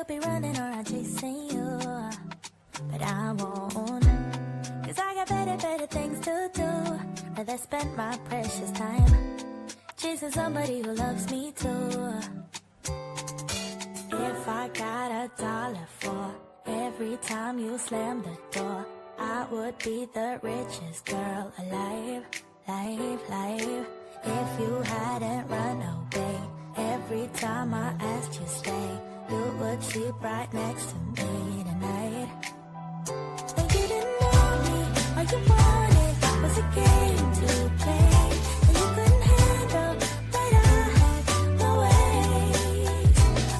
be running around chasing you, but I won't. Cause I got better things to do. Rather spend my precious time chasing somebody who loves me too. If I got $1 for every time you slam the door, I would be the richest girl alive, life. If you hadn't run away every time I asked you stay, you would sleep right next to me tonight. And you didn't know me, all you wanted was a game to play, and you couldn't handle that I had my ways.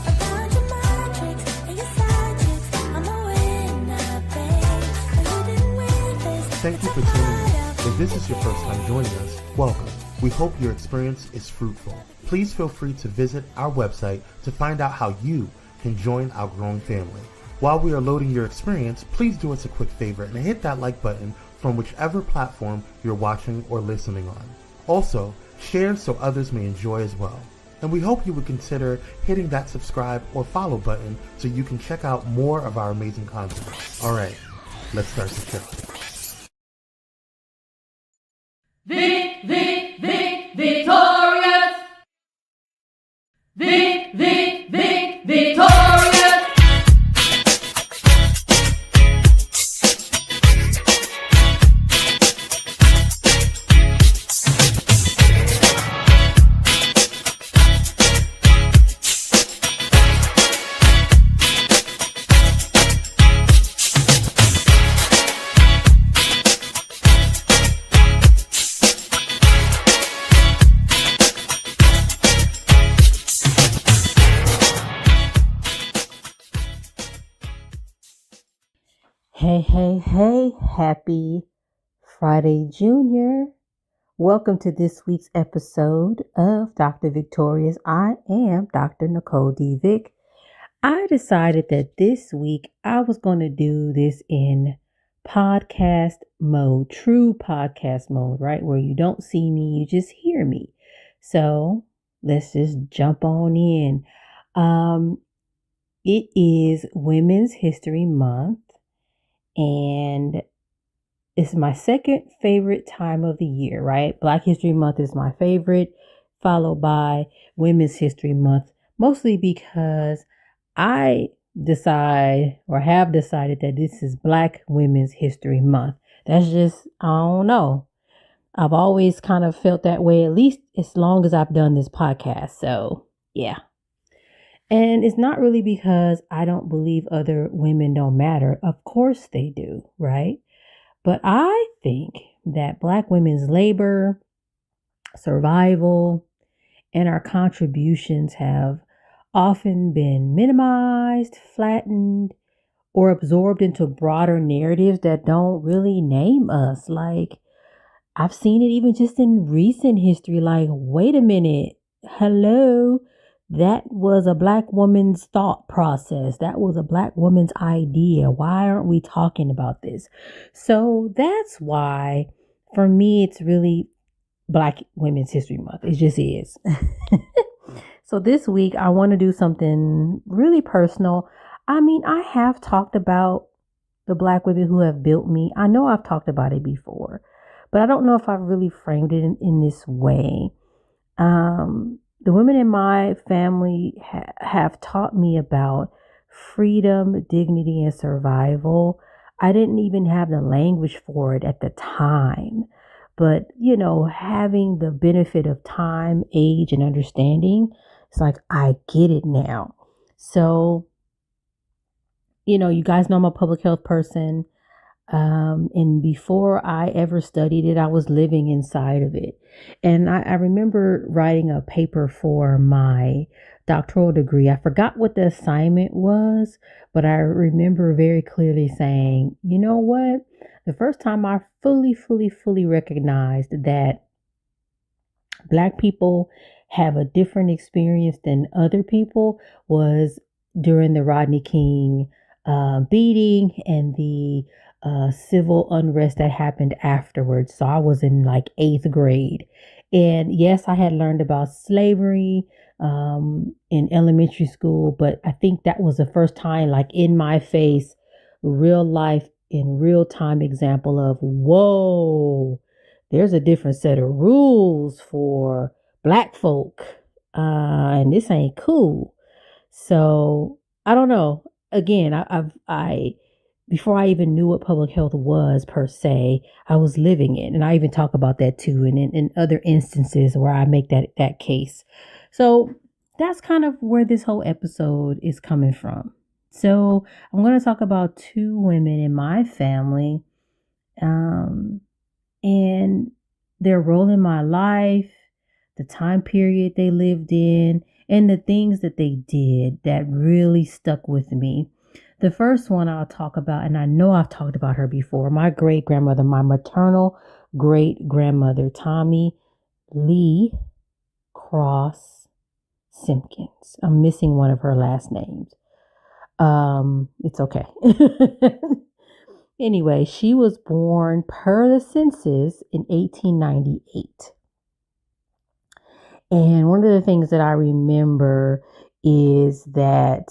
About your mind tricks and your side chicks, I'm a winner, babe. And you didn't win this. Thank you for tuning in. If this is your first time joining us, welcome. We hope your experience is fruitful. Please feel free to visit our website to find out how you can join our growing family. While we are loading your experience, please do us a quick favor and hit that like button from whichever platform you're watching or listening on. Also, share so others may enjoy as well. And we hope you would consider hitting that subscribe or follow button so you can check out more of our amazing content. All right, let's start the show. Victorious! Victorious! Hey, happy Friday, Junior. Welcome to this week's episode of Dr. Victorious. I am Dr. Nicole D. Vick. I decided that this week I was going to do this in podcast mode, true podcast mode, right? Where you don't see me, you just hear me. So let's just jump on in. It is Women's History Month. And it's my second favorite time of the year, right? Black History Month is my favorite, followed by Women's History Month, mostly because I have decided that this is Black Women's History Month. That's just, I don't know. I've always kind of felt that way, at least as long as I've done this podcast. So, yeah. And it's not really because I don't believe other women don't matter. Of course they do, right? But I think that Black women's labor, survival, and our contributions have often been minimized, flattened, or absorbed into broader narratives that don't really name us. Like, I've seen it even just in recent history. Like, wait a minute, hello. That was a Black woman's thought process. That was a Black woman's idea. Why aren't we talking about this? So that's why, for me, it's really Black Women's History Month. It just is. So this week, I want to do something really personal. I mean, I have talked about the Black women who have built me. I know I've talked about it before, but I don't know if I've really framed it in this way. The women in my family have taught me about freedom, dignity, and survival. I didn't even have the language for it at the time. But, having the benefit of time, age, and understanding, it's like, I get it now. So, you guys know I'm a public health person. And before I ever studied it, I was living inside of it. And I remember writing a paper for my doctoral degree. I forgot what the assignment was, but I remember very clearly saying, you know what? The first time I fully recognized that Black people have a different experience than other people was during the Rodney King beating and the civil unrest that happened afterwards. So I was in like 8th grade. And yes, I had learned about slavery, in elementary school, but I think that was the first time, like in my face, real life in real time example of, whoa, there's a different set of rules for black folk, and this ain't cool. So I don't know. Again, I before I even knew what public health was per se, I was living it, and I even talk about that too, and in other instances where I make that case. So that's kind of where this whole episode is coming from. So I'm going to talk about two women in my family, and their role in my life, the time period they lived in, and the things that they did that really stuck with me. The first one I'll talk about, and I know I've talked about her before, my great grandmother, my maternal great grandmother, Tommy Lee Cross Simpkins. I'm missing one of her last names. It's okay. Anyway, she was born per the census in 1898. And one of the things that I remember is that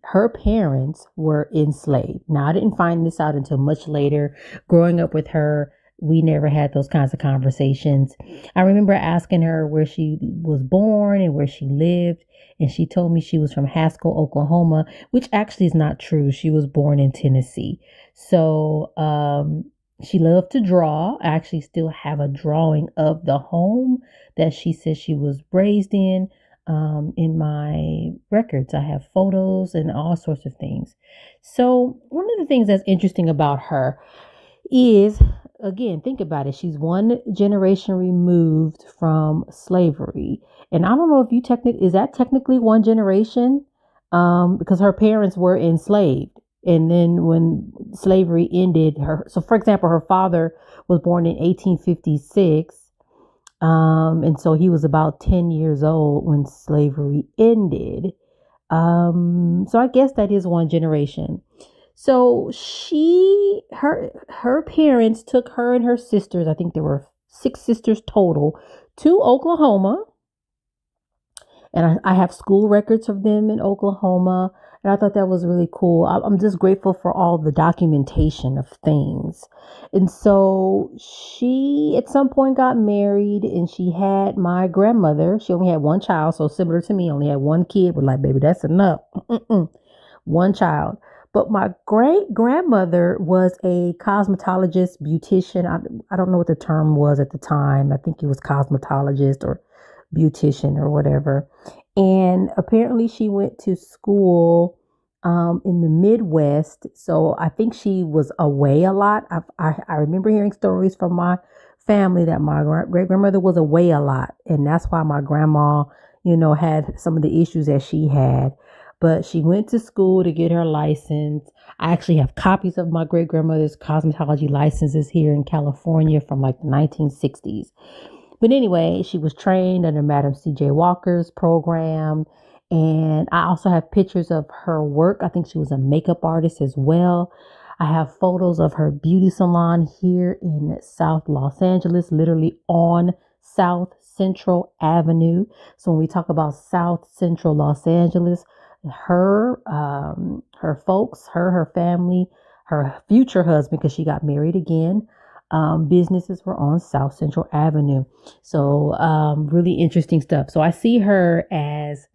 her parents were enslaved. Now, I didn't find this out until much later. Growing up with her, we never had those kinds of conversations. I remember asking her where she was born and where she lived, and she told me she was from Haskell, Oklahoma, which actually is not true. She was born in Tennessee. So, she loved to draw. I actually still have a drawing of the home that she says she was raised in my records. I have photos and all sorts of things. So one of the things that's interesting about her is, again, think about it. She's one generation removed from slavery. And I don't know if is that technically one generation? Because her parents were enslaved. And then when slavery ended, so for example, her father was born in 1856. And so he was about 10 years old when slavery ended. So I guess that is one generation. So her parents took her and her sisters, I think there were 6 sisters total, to Oklahoma. And I have school records of them in Oklahoma. And I thought that was really cool. I'm just grateful for all the documentation of things. And so she at some point got married, and she had my grandmother. She only had one child. So similar to me, only had one kid. We're like, baby, that's enough. One child. But my great grandmother was a cosmetologist, beautician. I don't know what the term was at the time. I think it was cosmetologist or beautician or whatever. And apparently she went to school in the Midwest. So I think she was away a lot. I remember hearing stories from my family that my great grandmother was away a lot. And that's why my grandma, had some of the issues that she had. But she went to school to get her license. I actually have copies of my great grandmother's cosmetology licenses here in California from like the 1960s. But anyway, she was trained under Madam C.J. Walker's program. And I also have pictures of her work. I think she was a makeup artist as well. I have photos of her beauty salon here in South Los Angeles, literally on South Central Avenue. So when we talk about South Central Los Angeles, her folks, her family, her future husband, because she got married again, businesses were on South Central Avenue. So really interesting stuff. So I see her as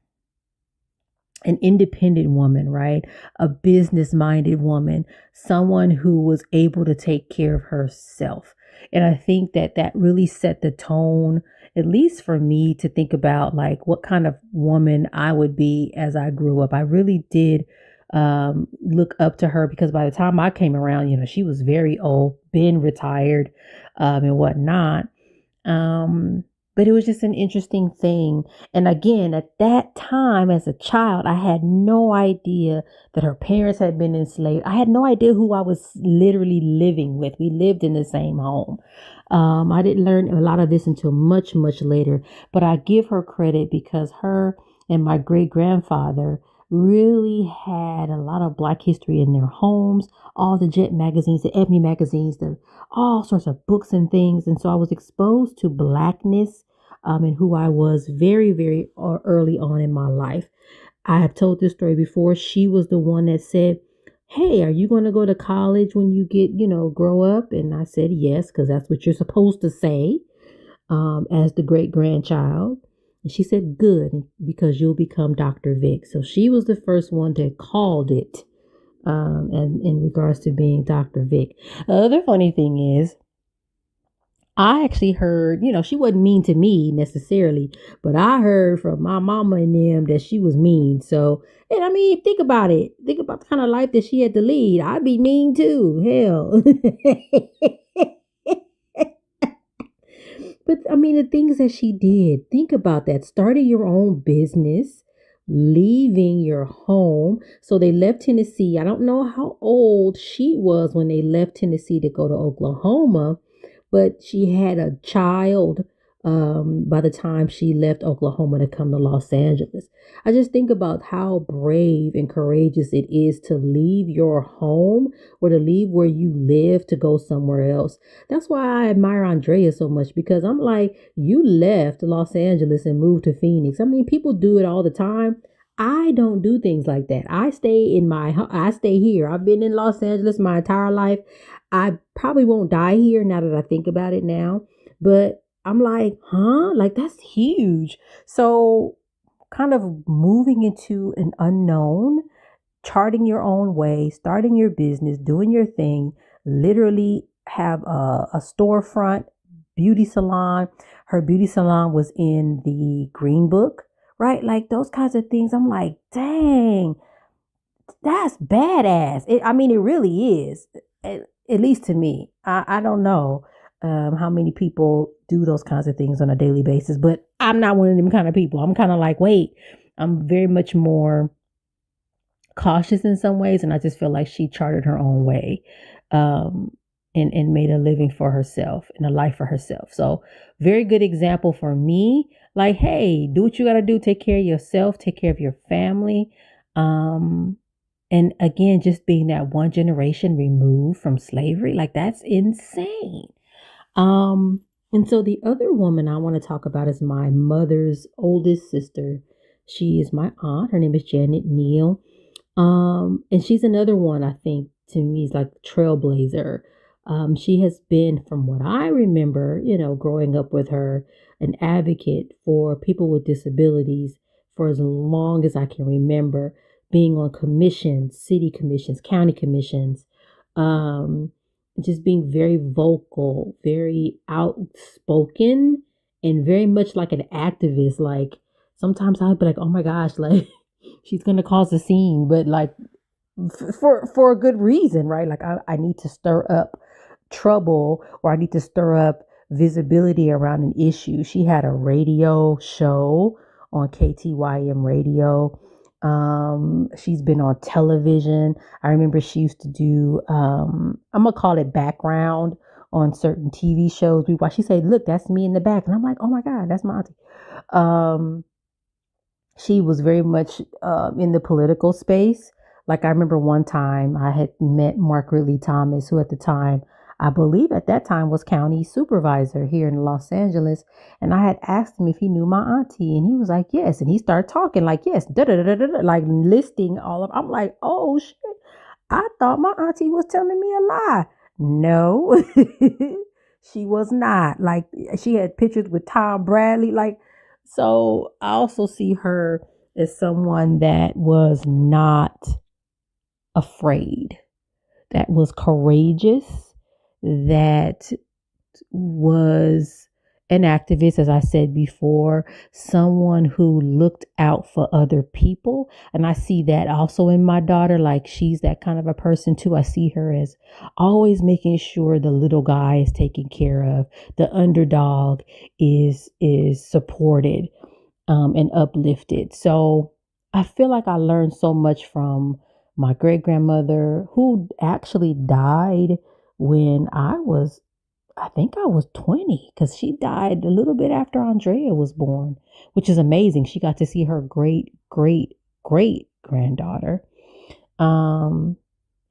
an independent woman, right? A business-minded woman, someone who was able to take care of herself. And I think that really set the tone, at least for me, to think about like what kind of woman I would be as I grew up. I really did look up to her, because by the time I came around, she was very old, been retired, and whatnot. But it was just an interesting thing. And again, at that time as a child, I had no idea that her parents had been enslaved. I had no idea who I was literally living with. We lived in the same home. I didn't learn a lot of this until much, much later, but I give her credit because her and my great grandfather really had a lot of Black history in their homes, all the Jet magazines, the Ebony magazines, all sorts of books and things. And so I was exposed to Blackness and who I was very, very early on in my life. I have told this story before. She was the one that said, "Hey, are you going to go to college when you get, grow up?" And I said, yes, because that's what you're supposed to say, as the great grandchild. And she said, good, because you'll become Dr. Vick. So she was the first one that called it, and in regards to being Dr. Vick. The other funny thing is, I actually heard, she wasn't mean to me necessarily, but I heard from my mama and them that she was mean. So, and I mean, think about it. Think about the kind of life that she had to lead. I'd be mean too. Hell. But I mean, the things that she did, think about that. Starting your own business, leaving your home. So they left Tennessee. I don't know how old she was when they left Tennessee to go to Oklahoma, but she had a child by the time she left Oklahoma to come to Los Angeles. I just think about how brave and courageous it is to leave your home or to leave where you live to go somewhere else. That's why I admire Andrea so much, because I'm like, you left Los Angeles and moved to Phoenix. I mean, people do it all the time. I don't do things like that. I stay here. I've been in Los Angeles my entire life. I probably won't die here now that I think about it now, but I'm like, like that's huge. So kind of moving into an unknown, charting your own way, starting your business, doing your thing, literally have a storefront, beauty salon. Her beauty salon was in the Green Book, right? Like those kinds of things. I'm like, dang, that's badass. It really is. At least to me. I don't know how many people do those kinds of things on a daily basis, but I'm not one of them kind of people. I'm kind of like, wait, I'm very much more cautious in some ways, and I just feel like she charted her own way, and made a living for herself and a life for herself. So very good example for me. Like, hey, do what you got to do. Take care of yourself. Take care of your family. And again, just being that one generation removed from slavery, like that's insane. And so the other woman I want to talk about is my mother's oldest sister. She is my aunt. Her name is Janet Neal. And she's another one, I think, to me is like trailblazer. She has been, from what I remember, growing up with her, an advocate for people with disabilities for as long as I can remember, being on commissions, city commissions, county commissions, just being very vocal, very outspoken, and very much like an activist. Like sometimes I'd be like, oh my gosh, like she's gonna cause a scene, but like for a good reason, right? Like I need to stir up trouble, or I need to stir up visibility around an issue. She had a radio show on KTYM radio. She's been on television. I remember she used to do, I'm gonna call it background on certain TV shows we watch. She said, look, that's me in the back. And I'm like, oh my God, that's my auntie. She was very much in the political space. Like I remember one time I had met Mark Ridley Thomas, who at the time, I believe at that time was county supervisor here in Los Angeles. And I had asked him if he knew my auntie, and he was like, yes. And he started talking like, yes, like listing all of, I'm like, oh shit. I thought my auntie was telling me a lie. No, she was not. Like she had pictures with Tom Bradley. Like, so I also see her as someone that was not afraid, that was courageous, that was an activist, as I said before, someone who looked out for other people. And I see that also in my daughter. Like she's that kind of a person too. I see her as always making sure the little guy is taken care of, the underdog is supported, and uplifted. So I feel like I learned so much from my great grandmother, who actually died when I think I was 20, because she died a little bit after Andrea was born, which is amazing. She got to see her great, great, great granddaughter.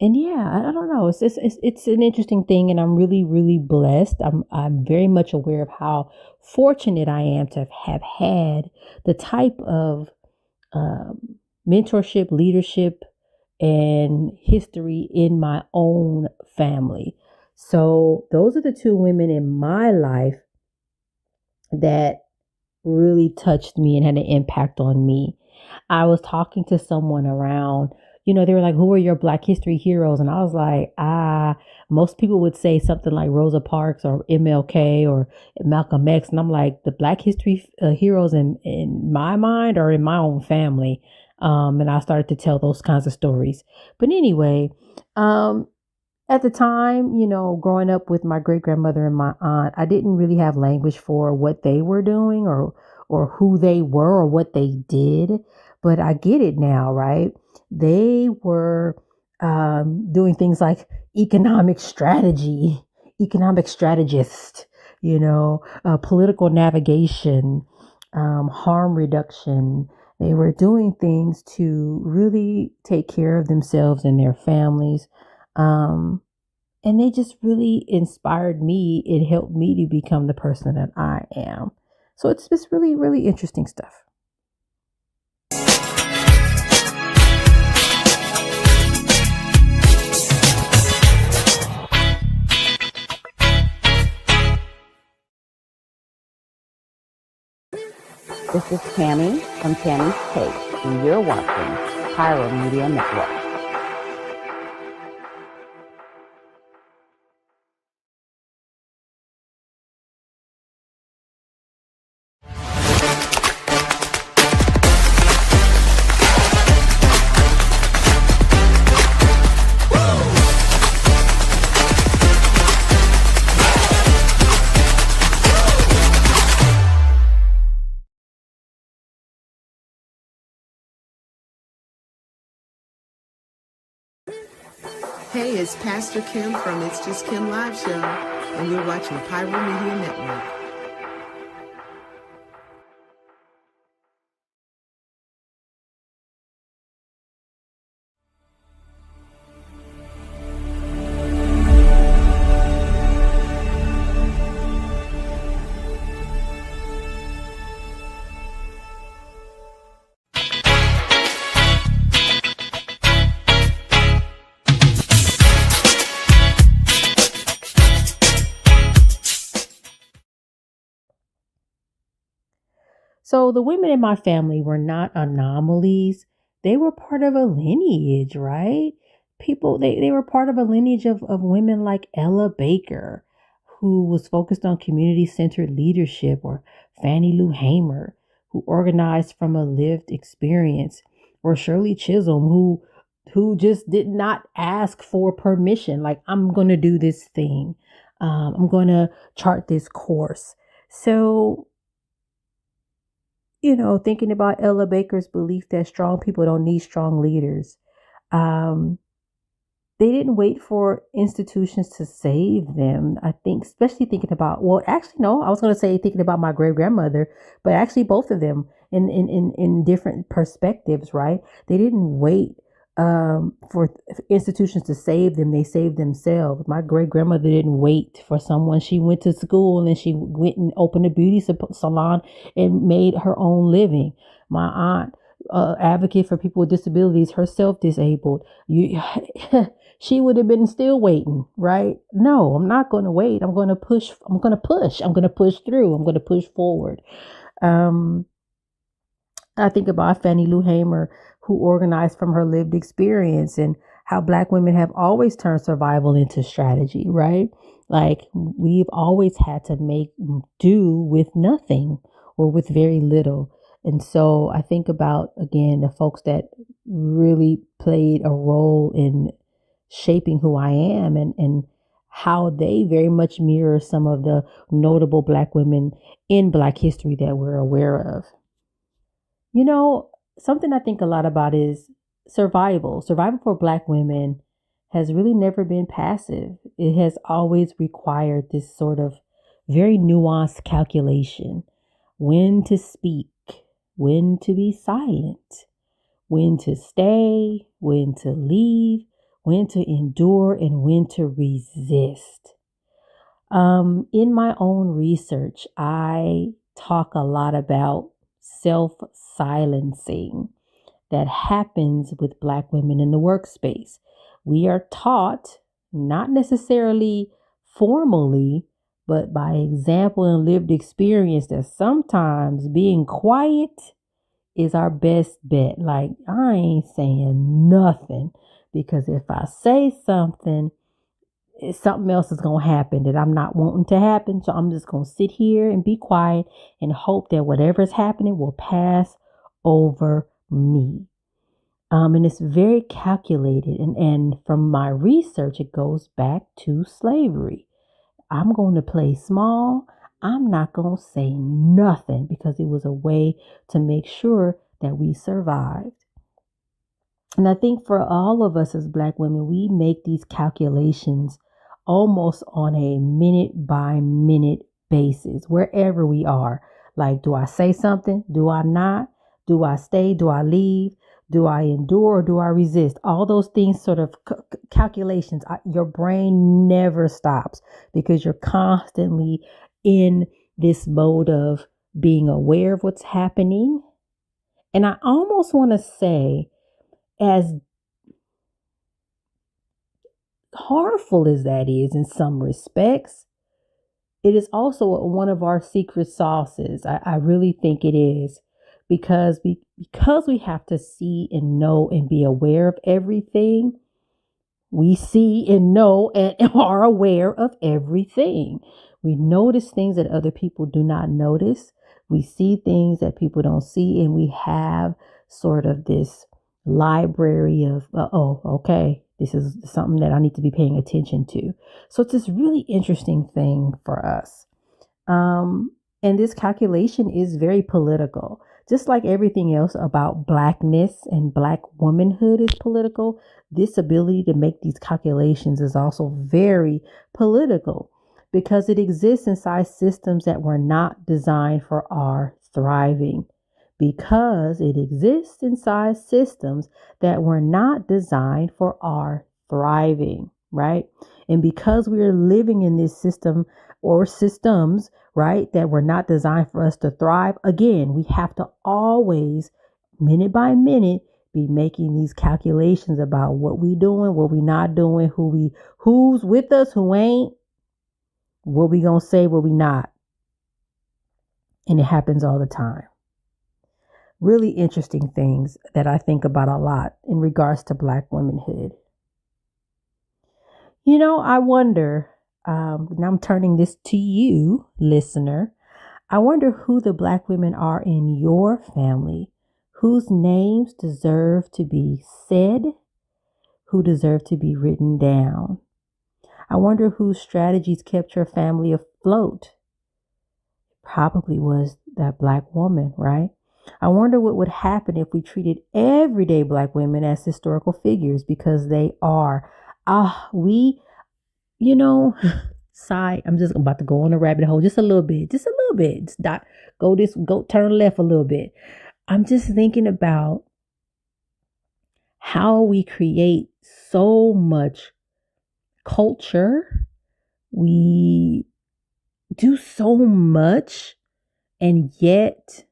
And yeah, I don't know. It's an interesting thing, and I'm really really blessed. I'm very much aware of how fortunate I am to have had the type of mentorship, leadership, and history in my own family. So those are the two women in my life that really touched me and had an impact on me. I was talking to someone around, they were like, who are your Black history heroes? And I was like, most people would say something like Rosa Parks or MLK or Malcolm X. And I'm like, the Black history heroes in my mind are in my own family. And I started to tell those kinds of stories. But anyway, at the time, growing up with my great grandmother and my aunt, I didn't really have language for what they were doing or who they were or what they did. But I get it now, right? They were doing things like economic strategy, economic strategist, political navigation, harm reduction. They were doing things to really take care of themselves and their families. And they just really inspired me. It helped me to become the person that I am. So it's just really, really interesting stuff. This is Tammy from Tammy's Take, and you're watching Pyro Media Network. Hey, it's Pastor Kim from It's Just Kim Live Show, and you're watching Pyro Media Network. So the women in my family were not anomalies. They were part of a lineage, right? They were part of a lineage of women like Ella Baker, who was focused on community-centered leadership, or Fannie Lou Hamer, who organized from a lived experience, or Shirley Chisholm, who just did not ask for permission. Like, I'm going to do this thing. I'm going to chart this course. So thinking about Ella Baker's belief that strong people don't need strong leaders. They didn't wait for institutions to save them. I think, especially thinking about, well, actually, no, I was going to say thinking about my great grandmother, but actually both of them in different perspectives, right? They didn't wait for institutions to save them. They saved themselves. My great grandmother didn't wait for someone. She went to school and she went and opened a beauty salon and made her own living. My aunt, advocate for people with disabilities, herself disabled. She would have been still waiting, right? No, I'm not going to wait. I'm going to push. I'm going to push. I'm going to push through. I'm going to push forward. I think about Fannie Lou Hamer, who organized from her lived experience, and how Black women have always turned survival into strategy, right? Like, we've always had to make do with nothing or with very little. And so I think about, again, the folks that really played a role in shaping who I am, and how they very much mirror some of the notable Black women in Black history that we're aware of. Something I think a lot about is survival. Survival for Black women has really never been passive. It has always required this sort of very nuanced calculation. When to speak, when to be silent, when to stay, when to leave, when to endure, and when to resist. In my own research, I talk a lot about self-silencing that happens with Black women in the workspace. We are taught, not necessarily formally, but by example and lived experience, that sometimes being quiet is our best bet. Like, I ain't saying nothing, because if I say something, something else is going to happen that I'm not wanting to happen. So I'm just going to sit here and be quiet and hope that whatever is happening will pass over me. And it's very calculated. And from my research, it goes back to slavery. I'm going to play small. I'm not going to say nothing, because it was a way to make sure that we survived. And I think for all of us as Black women, we make these calculations almost on a minute by minute basis, wherever we are. Like, do I say something? Do I not? Do I stay? Do I leave? Do I endure or do I resist? All those things, sort of calculations, your brain never stops, because you're constantly in this mode of being aware of what's happening. And I almost want to say, as harmful as that is in some respects, it is also one of our secret sauces. I really think it is, because we have to see and know and be aware of everything. We see and know and are aware of everything. We notice things that other people do not notice. We see things that people don't see, and we have sort of this library of, okay, this is something that I need to be paying attention to. So it's this really interesting thing for us. And this calculation is very political. Just like everything else about Blackness and Black womanhood is political, this ability to make these calculations is also very political, because it exists inside systems that were not designed for our thriving. Because it exists inside systems that were not designed for our thriving, right? And because we are living in this system or systems, right, that were not designed for us to thrive, again, we have to always, minute by minute, be making these calculations about what we doing, what we not doing, who's with us, who ain't, what we gonna say, what we not. And it happens all the time. Really interesting things that I think about a lot in regards to Black womanhood. You know, I wonder, now I'm turning this to you, listener. I wonder who the Black women are in your family, whose names deserve to be said, who deserve to be written down. I wonder whose strategies kept your family afloat. Probably was that Black woman, right? I wonder what would happen if we treated everyday Black women as historical figures, because they are. Sigh. I'm just about to go on a rabbit hole just a little bit. Just turn left a little bit. I'm just thinking about how we create so much culture. We do so much, and yet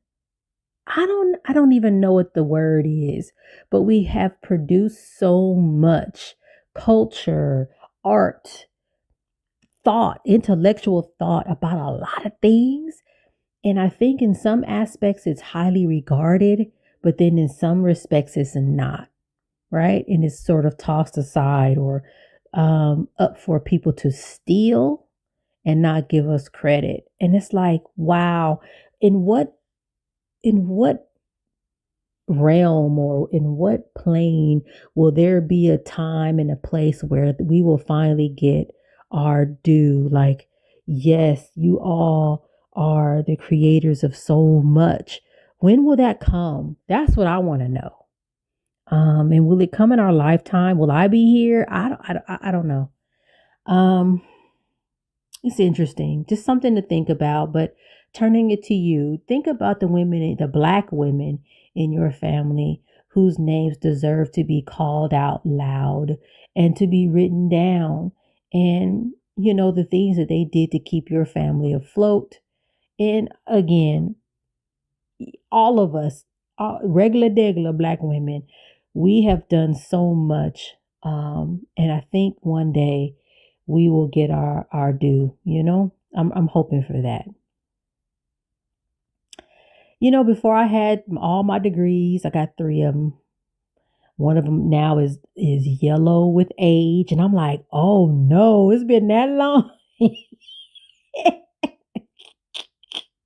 I don't even know what the word is, but we have produced so much culture, art, thought, intellectual thought about a lot of things. And I think in some aspects it's highly regarded, but then in some respects it's not, right? And it's sort of tossed aside or up for people to steal and not give us credit. And it's like, wow, in what realm or in what plane will there be a time and a place where we will finally get our due? Like, yes, you all are the creators of so much. When will that come? That's what I want to know. And will it come in our lifetime? Will I be here? I don't know. It's interesting, just something to think about. But turning it to you, think about the women, the Black women in your family whose names deserve to be called out loud and to be written down. And, the things that they did to keep your family afloat. And again, all of us, regular degular Black women, we have done so much. And I think one day we will get our due, I'm hoping for that. Before I had all my degrees, I got 3 of them. One of them now is yellow with age. And I'm like, oh no, it's been that long.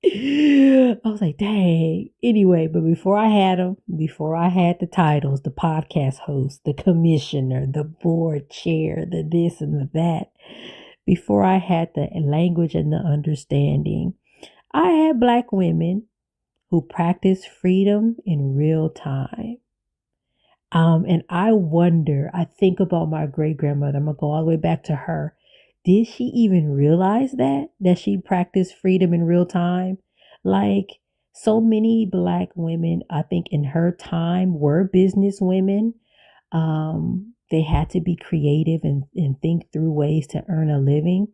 I was like, dang. Anyway, but before I had them, before I had the titles, the podcast host, the commissioner, the board chair, the this and the that, before I had the language and the understanding, I had Black women who practice freedom in real time. And I think about my great grandmother. I'm going to go all the way back to her. Did she even realize that she practiced freedom in real time? Like so many Black women, I think in her time were business women. They had to be creative and think through ways to earn a living.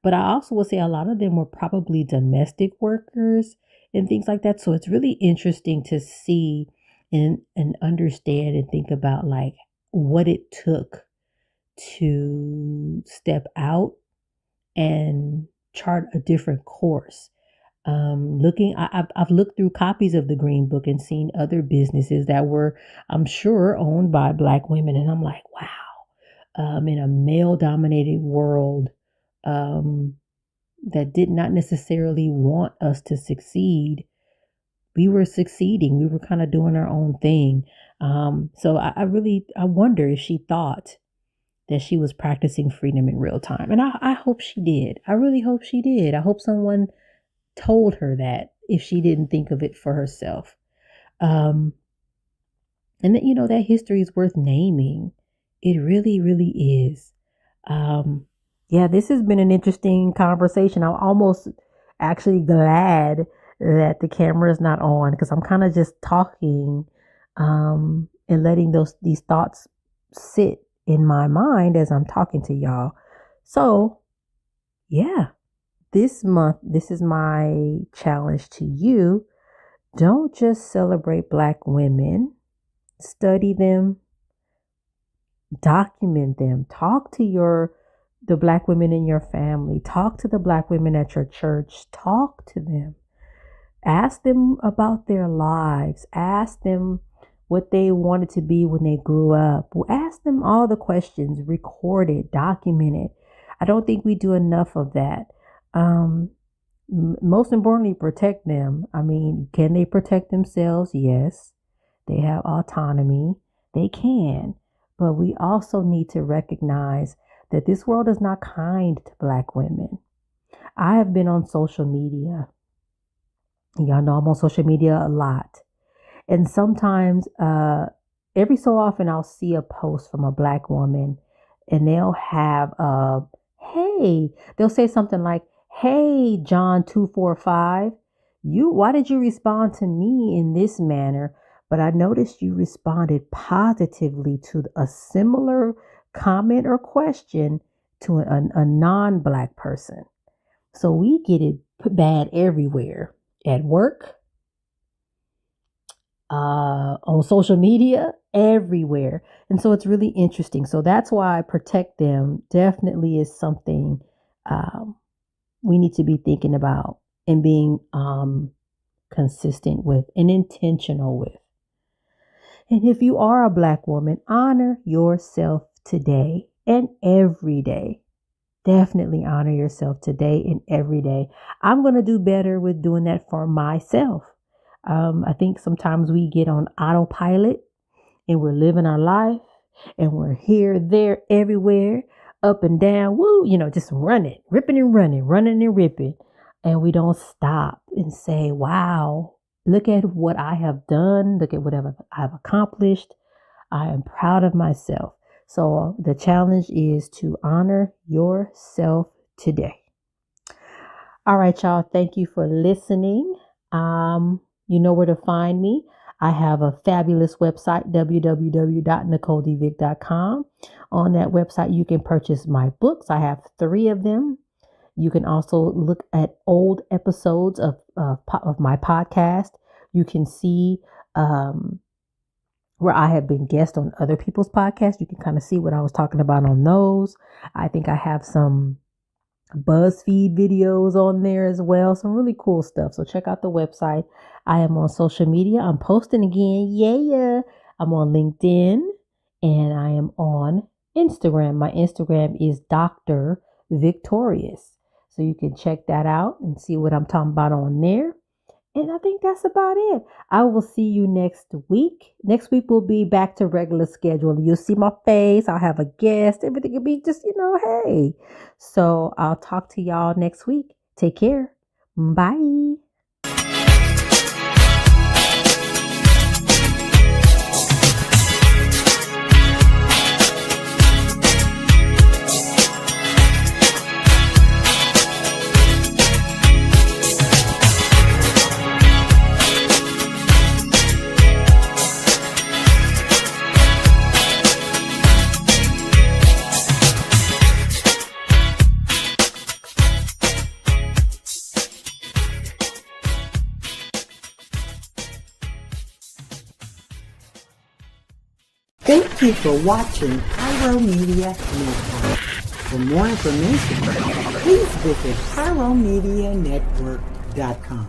But I also would say a lot of them were probably domestic workers and things like that. So it's really interesting to see and understand and think about like what it took to step out and chart a different course. I've looked through copies of the Green Book and seen other businesses that were, I'm sure, owned by Black women. And I'm like, wow, in a male dominated world, that did not necessarily want us to succeed, we were succeeding. We were kind of doing our own thing. So I wonder if she thought that she was practicing freedom in real time. And I hope she did. I really hope she did. I hope someone told her that if she didn't think of it for herself. And that, that history is worth naming. It really, really is. Yeah, this has been an interesting conversation. I'm almost actually glad that the camera is not on because I'm kind of just talking and letting these thoughts sit in my mind as I'm talking to y'all. So, yeah, this month, this is my challenge to you. Don't just celebrate Black women. Study them. Document them. Talk to the Black women in your family. Talk to the Black women at your church. Talk to them. Ask them about their lives. Ask them what they wanted to be when they grew up. Ask them all the questions. Record it. Document it. I don't think we do enough of that. Most importantly, protect them. I mean, can they protect themselves? Yes. They have autonomy. They can. But we also need to recognize that this world is not kind to Black women. I have been on social media. Y'all know I'm on social media a lot. And sometimes, every so often, I'll see a post from a Black woman and they'll have, they'll say something like, hey, John 245, why did you respond to me in this manner? But I noticed you responded positively to a similar comment or question to a non-Black person. So we get it bad everywhere. At work, on social media, everywhere. And so it's really interesting. So that's why protect them definitely is something we need to be thinking about and being consistent with and intentional with. And if you are a Black woman, honor yourself today and every day. Definitely honor yourself today and every day. I'm going to do better with doing that for myself. I think sometimes we get on autopilot and we're living our life and we're here, there, everywhere, up and down. Woo, just running, ripping and running and ripping. And we don't stop and say, wow, look at what I have done. Look at what I've accomplished. I am proud of myself. So the challenge is to honor yourself today. All right, y'all. Thank you for listening. You know where to find me. I have a fabulous website, www.NicoleDvick.com. On that website, you can purchase my books. I have 3 of them. You can also look at old episodes of my podcast. You can see where I have been guest on other people's podcasts. You can kind of see what I was talking about on those. I think I have some BuzzFeed videos on there as well. Some really cool stuff. So check out the website. I am on social media. I'm posting again. Yeah. I'm on LinkedIn and I am on Instagram. My Instagram is Dr. VICKtorious. So you can check that out and see what I'm talking about on there. And I think that's about it. I will see you next week. Next week will be back to regular schedule. You'll see my face. I'll have a guest. Everything will be just, hey. So I'll talk to y'all next week. Take care. Bye. Thank you for watching Pyro Media Network. For more information, please visit pyromedianetwork.com.